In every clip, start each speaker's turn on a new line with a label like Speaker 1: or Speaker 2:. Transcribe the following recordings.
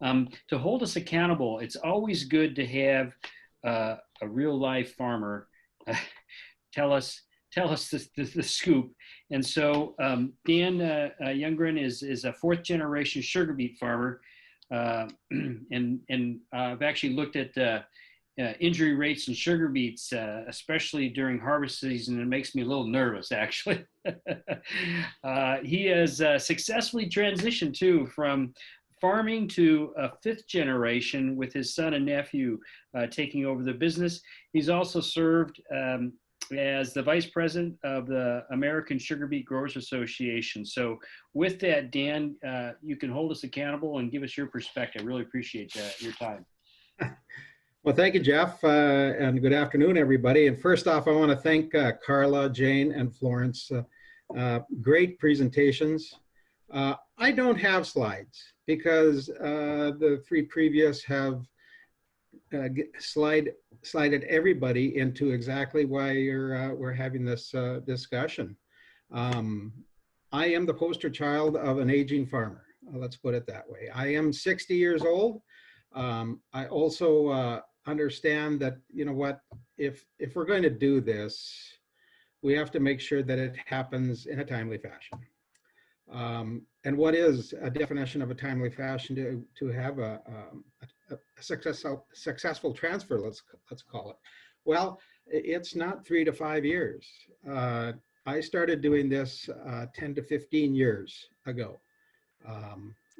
Speaker 1: To hold us accountable, it's always good to have a real life farmer uh, tell us the scoop. And so Dan Younggren is a fourth generation sugar beet farmer, and I've actually looked at injury rates in sugar beets, especially during harvest season. It makes me a little nervous, actually. He has successfully transitioned too from farming to a fifth generation with his son and nephew taking over the business. He's also served as the vice president of the American Sugarbeet Growers Association. So with that, Dan, you can hold us accountable and give us your perspective. I really appreciate your time.
Speaker 2: Well, thank you, Jeff, and good afternoon, everybody. And first off, I want to thank Carla, Jane, and Florence. Great presentations. I don't have slides because the three previous have slided everybody into exactly why we're having this discussion. I am the poster child of an aging farmer. Let's put it that way. I am 60 years old. I also understand that, you know what, if we're going to do this, we have to make sure that it happens in a timely fashion. And what is a definition of a timely fashion to have a successful transfer, let's call it? Well, it's not 3 to 5 years. I started doing this 10 to 15 years ago.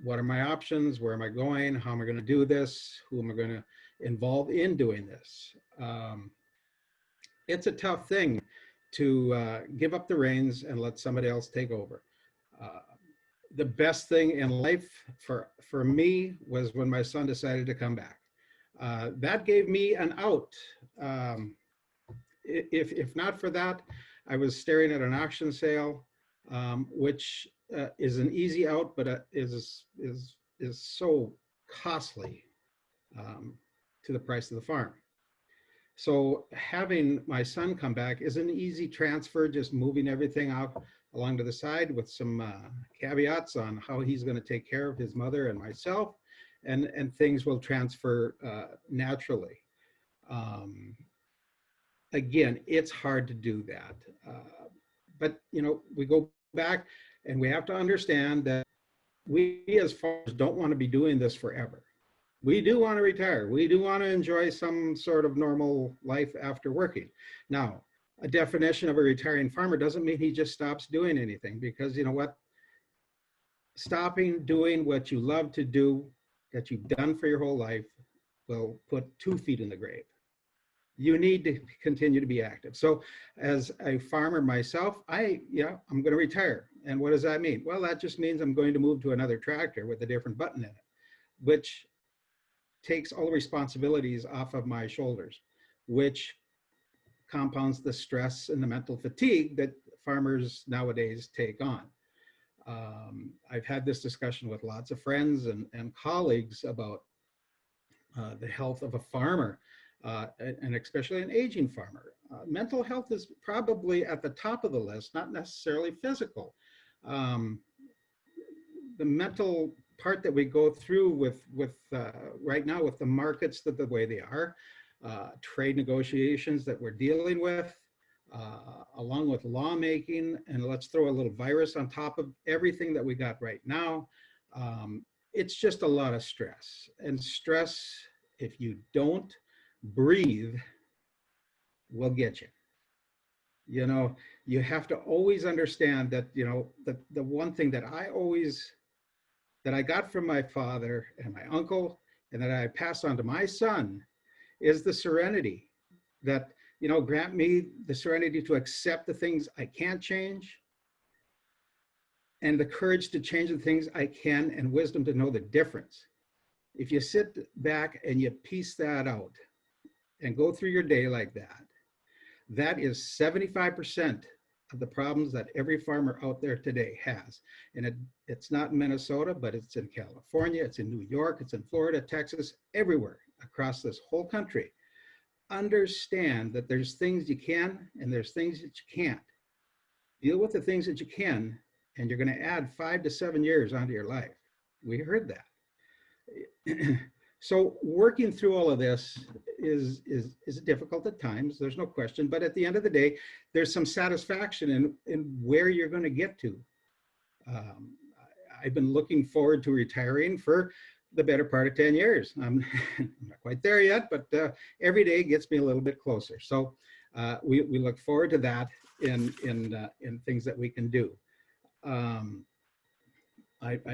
Speaker 2: What are my options? Where am I going? How am I going to do this? Who am I going to involve in doing this? It's a tough thing to give up the reins and let somebody else take over. The best thing in life for me was when my son decided to come back. That gave me an out. If not for that, I was staring at an auction sale, which is an easy out, but is so costly to the price of the farm. So having my son come back is an easy transfer, just moving everything out along to the side with some caveats on how he's going to take care of his mother and myself, and things will transfer naturally. Again, it's hard to do that. But, you know, we go back and we have to understand that we as farmers don't want to be doing this forever. We do want to retire. We do want to enjoy some sort of normal life after working. Now, a definition of a retiring farmer doesn't mean he just stops doing anything, because you know what? Stopping doing what you love to do, that you've done for your whole life, will put 2 feet in the grave. You need to continue to be active. So as a farmer myself, I'm going to retire. And what does that mean? Well, that just means I'm going to move to another tractor with a different button in it, which takes all the responsibilities off of my shoulders, which compounds the stress and the mental fatigue that farmers nowadays take on. I've had this discussion with lots of friends and colleagues about the health of a farmer, and especially an aging farmer. Mental health is probably at the top of the list, not necessarily physical. The mental part that we go through with right now with the markets the way they are, trade negotiations that we're dealing with, along with lawmaking, and let's throw a little virus on top of everything that we got right now. It's just a lot of stress, and stress, if you don't breathe, will get you. You know, you have to always understand that, you know, the one thing that I got from my father and my uncle, and that I passed on to my son, is the serenity that, you know, grant me the serenity to accept the things I can't change, and the courage to change the things I can, and wisdom to know the difference. If you sit back and you piece that out and go through your day like that, that is 75% of the problems that every farmer out there today has. And it's not in Minnesota, but it's in California, it's in New York, it's in Florida, Texas, everywhere across this whole country. Understand that there's things you can and there's things that you can't. Deal with the things that you can, and you're going to add 5 to 7 years onto your life. We heard that. So working through all of this is difficult at times, there's no question, but at the end of the day, there's some satisfaction in where you're going to get to. Um, I've been looking forward to retiring for the better part of 10 years. I'm not quite there yet, but every day gets me a little bit closer. So we look forward to that in things that we can do. I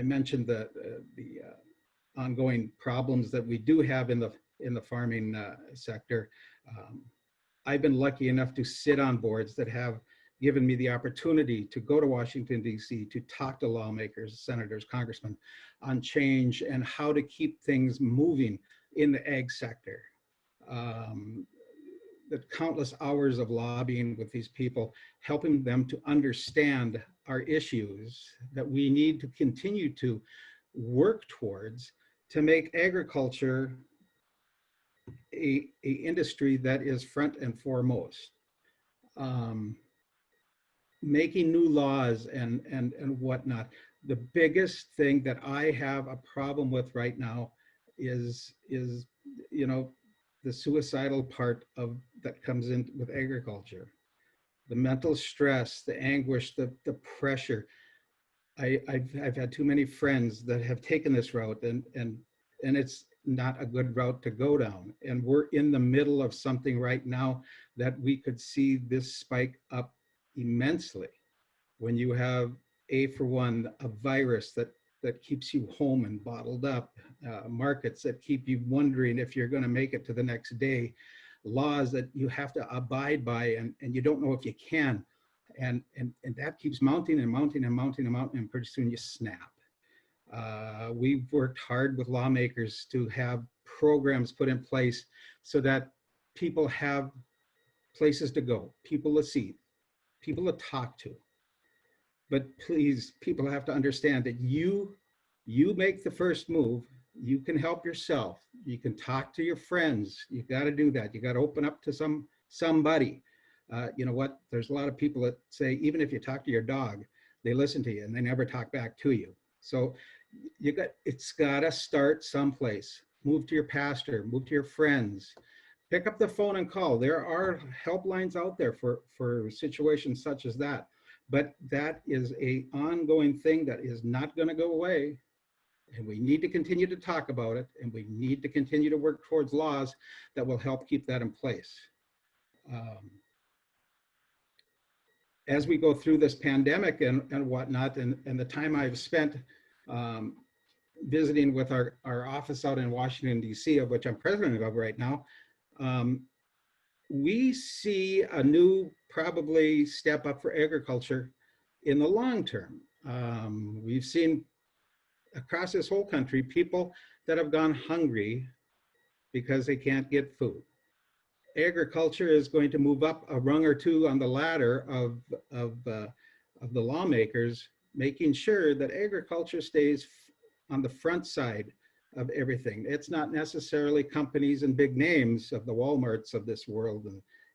Speaker 2: mentioned the ongoing problems that we do have in the farming sector. I've been lucky enough to sit on boards that have given me the opportunity to go to Washington, D.C., to talk to lawmakers, senators, congressmen on change and how to keep things moving in the ag sector. The countless hours of lobbying with these people, helping them to understand our issues that we need to continue to work towards to make agriculture a industry that is front and foremost. Making new laws and whatnot. The biggest thing that I have a problem with right now is you know, the suicidal part of that comes in with agriculture. The mental stress, the anguish, the pressure. I've had too many friends that have taken this route, and it's not a good route to go down. And we're in the middle of something right now that we could see this spike up immensely when you have for one, a virus that keeps you home and bottled up, markets that keep you wondering if you're going to make it to the next day, laws that you have to abide by and you don't know if you can. And that keeps mounting and mounting and mounting and mounting, and pretty soon you snap. We've worked hard with lawmakers to have programs put in place so that people have places to go, people to see, people to talk to. But please, people have to understand that you make the first move. You can help yourself. You can talk to your friends. You got to do that. You got to open up to somebody. You know what? There's a lot of people that say, even if you talk to your dog, they listen to you and they never talk back to you. So it's got to start someplace. Move to your pastor, move to your friends, pick up the phone and call. There are helplines out there for situations such as that. But that is an ongoing thing that is not going to go away. And we need to continue to talk about it. And we need to continue to work towards laws that will help keep that in place. As we go through this pandemic and whatnot, and the time I've spent visiting with our office out in Washington, D.C., of which I'm president of right now, we see a new probably step up for agriculture in the long term. We've seen across this whole country people that have gone hungry because they can't get food. Agriculture is going to move up a rung or two on the ladder of the lawmakers, making sure that agriculture stays on the front side of everything. It's not necessarily companies and big names of the Walmarts of this world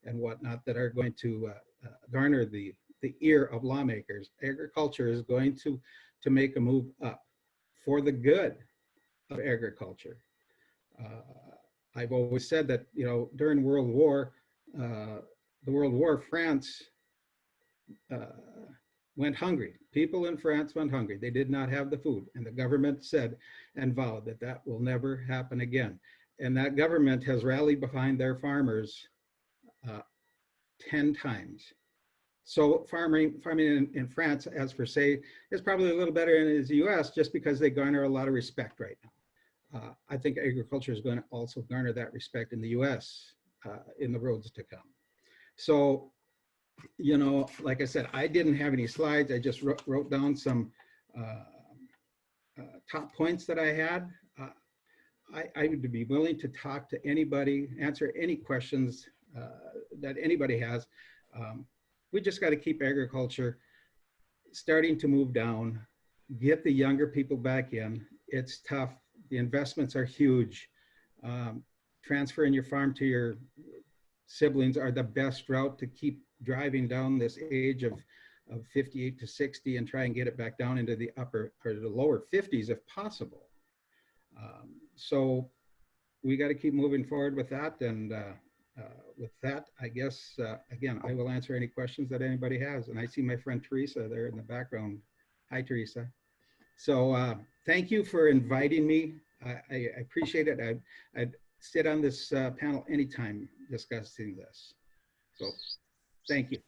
Speaker 2: and whatnot that are going to garner the ear of lawmakers. Agriculture is going to make a move up for the good of agriculture. I've always said that, you know, during the World War, France went hungry. People in France went hungry. They did not have the food. And the government said and vowed that that will never happen again. And that government has rallied behind their farmers 10 times. So farming in France, as per se, is probably a little better than the US just because they garner a lot of respect right now. I think agriculture is going to also garner that respect in the US in the roads to come. So, you know, like I said, I didn't have any slides. I just wrote down some top points that I had. I would be willing to talk to anybody, answer any questions that anybody has. We just got to keep agriculture starting to move down, get the younger people back in. It's tough. The investments are huge. Transferring your farm to your siblings are the best route to keep driving down this age of 58 to 60 and try and get it back down into the upper or the lower 50s if possible. So we got to keep moving forward with that. And with that, I guess, again, I will answer any questions that anybody has. And I see my friend Teresa there in the background. Hi, Teresa. So thank you for inviting me. I appreciate it. I'd sit on this panel anytime discussing this. So thank you.